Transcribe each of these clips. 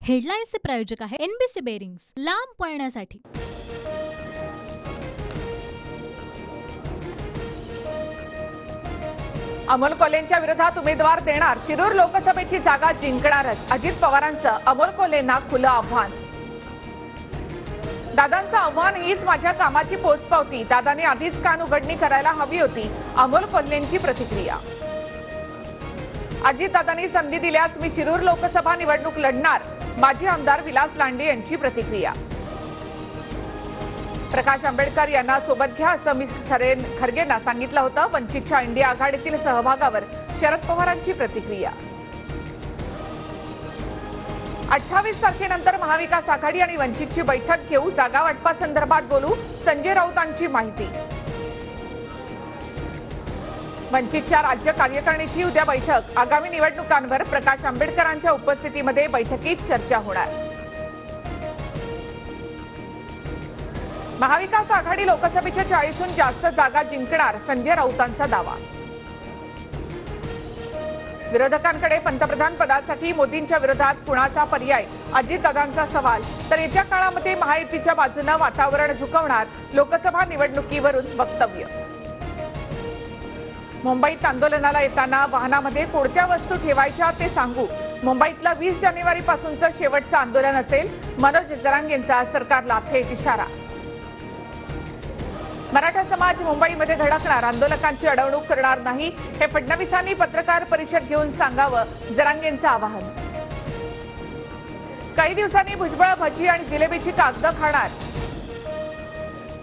हेडलाईन्सचे प्रायोजक आहे NBC bearings, लांब पळण्यासाठी। अमोल कोल्हेंच्या विरोधात उमेदवार देणार, शिरूर लोकसभेची जागा जिंकणारच, अजित पवारांचं अमोल कोल्हेंना खुलं आव्हान। दादांचं आव्हान, हीच माझ्या कामाची पोचपावती, दादांनी आधीच कान उघडणी करायला हवी होती, अमोल कोल्हेंची प्रतिक्रिया। अजित दादांनी संधी दिल्यास मी शिरूर लोकसभा निवडणूक लढणार, माजी आमदार विलास लांडे यांची प्रतिक्रिया। प्रकाश आंबेडकर यांना सोबत घ्या असं मी खरगेंना सांगितलं होतं, वंचितच्या इंडिया आघाडीतील सहभागावर शरद पवारांची प्रतिक्रिया। 28 तारखेनंतर महाविकास आघाडी आणि वंचितची बैठक घेऊ, जागा वाटपासंदर्भात बोलू, संजय राऊतांची माहिती। वंचितच्या राज्य कार्यकारिणीची उद्या बैठक, आगामी निवडणुकांवर प्रकाश आंबेडकरांच्या उपस्थितीमध्ये बैठकीत चर्चा होणार। महाविकास आघाडी लोकसभेच्या 40हून जास्त जागा जिंकणार, संजय राऊतांचा दावा। विरोधकांकडे पंतप्रधान पदासाठी मोदींच्या विरोधात कुणाचा पर्याय, अजितदादांचा सवाल, तर येत्या काळामध्ये महायुतीच्या बाजूने वातावरण झुकवणार, लोकसभा निवडणुकीवरून वक्तव्य। मुंबईत आंदोलनाला येताना वाहनामध्ये कोणत्या वस्तू ठेवायच्या ते सांगू, मुंबईतलं 20 जानेवारीपासूनचं शेवटचं आंदोलन असेल, मनोज जरांगेंचा सरकारला थेट इशारा। मराठा समाज मुंबईमध्ये धडकणार, आंदोलकांची अडवणूक करणार नाही, हे फडणवीसांनी पत्रकार परिषद घेऊन सांगावं, जरांगेंचं आवाहन। काही दिवसांनी भुजबळ भजी आणि जिलेबीची कागदं खाणार,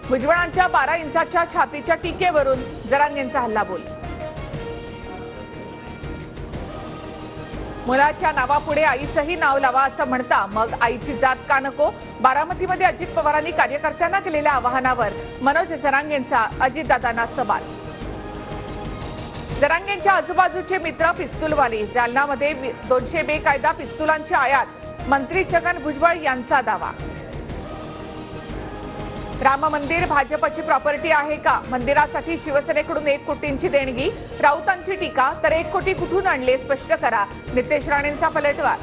भुजबळांच्या 12 इंचाच्या छातीच्या टीकेवरून जरांगेंचा हल्लाबोल। मुलाच्या नावापुढे आईचंही नाव लावा असं म्हणता, मग आईची जात का नको, बारामतीमध्ये अजित पवारांनी कार्यकर्त्यांना केलेल्या आवाहनावर मनोज जरांगेंचा अजितदादांना सवाल। जरांगेंच्या आजूबाजूचे मित्र पिस्तूलवाले, जालनामध्ये 200 बेकायदा पिस्तुलांची आयात, मंत्री छगन भुजबळ यांचा दावा। राम मंदिर भाजपची प्रॉपर्टी आहे का, मंदिरासाठी शिवसेनेकडून 1 कोटींची देणगी, राऊतांची टीका, तर 1 कोटी कुठून आणले स्पष्ट करा, नितेश राणेंचा पलटवार।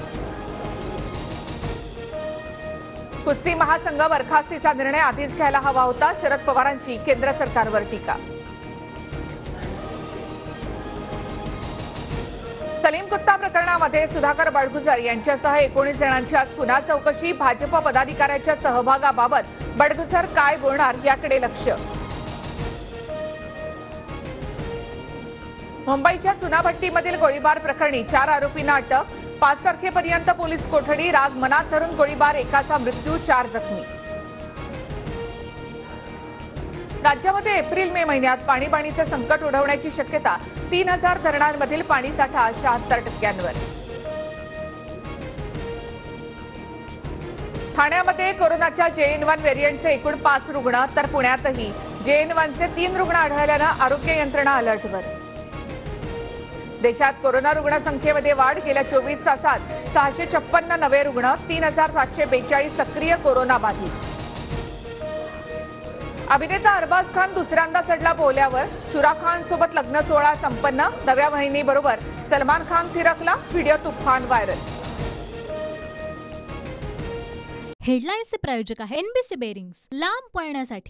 कुस्ती महासंघ बरखास्तीचा निर्णय आधीच घ्यायला हवा होता, शरद पवारांची केंद्र सरकारवर टीका। सलीम कुत्ता प्रकरणामध्ये सुधाकर बडगुजर यांच्यासह 19 जणांची आज पुन्हा चौकशी, भाजप पदाधिकाऱ्यांच्या सहभागाबाबत बडगुजर काय बोलणार याकडे लक्ष। मुंबईच्या चुनाभट्टीमधील गोळीबार प्रकरणी 4 आरोपींना अटक, 5 तारखेपर्यंत पोलीस कोठडी, राग मनात धरून गोळीबार, एकाचा मृत्यू, 4 जखमी। राज्यामध्ये एप्रिल-मे महिन्यात पाणीबाणीचे संकट ओढवण्याची शक्यता, 3000 धरणांमधील पाणीसाठा 76%वर। ठाण्यामध्ये कोरोनाच्या JN1 व्हेरियंटचे एकूण 5 रुग्ण, तर पुण्यातही JN1चे 3 रुग्ण आढळल्यानं आरोग्य यंत्रणा अलर्टवर। देशात कोरोना रुग्णसंख्येमध्ये वाढ, गेल्या 24 तासात 656 नवे रुग्ण, 3742 सक्रिय कोरोना बाधित। अभिनेता अरबाज खान दुसऱ्यांदा चढला बोहल्यावर, शुरा खान सोबत लग्न सोहळा संपन्न, नव्या वहिनीबरोबर सलमान खान थिरकला, व्हिडिओ तुफान व्हायरल। हेडलाईन्सचे प्रायोजक आहे एनबीसी बेरिंग्स, लांब पळण्यासाठी।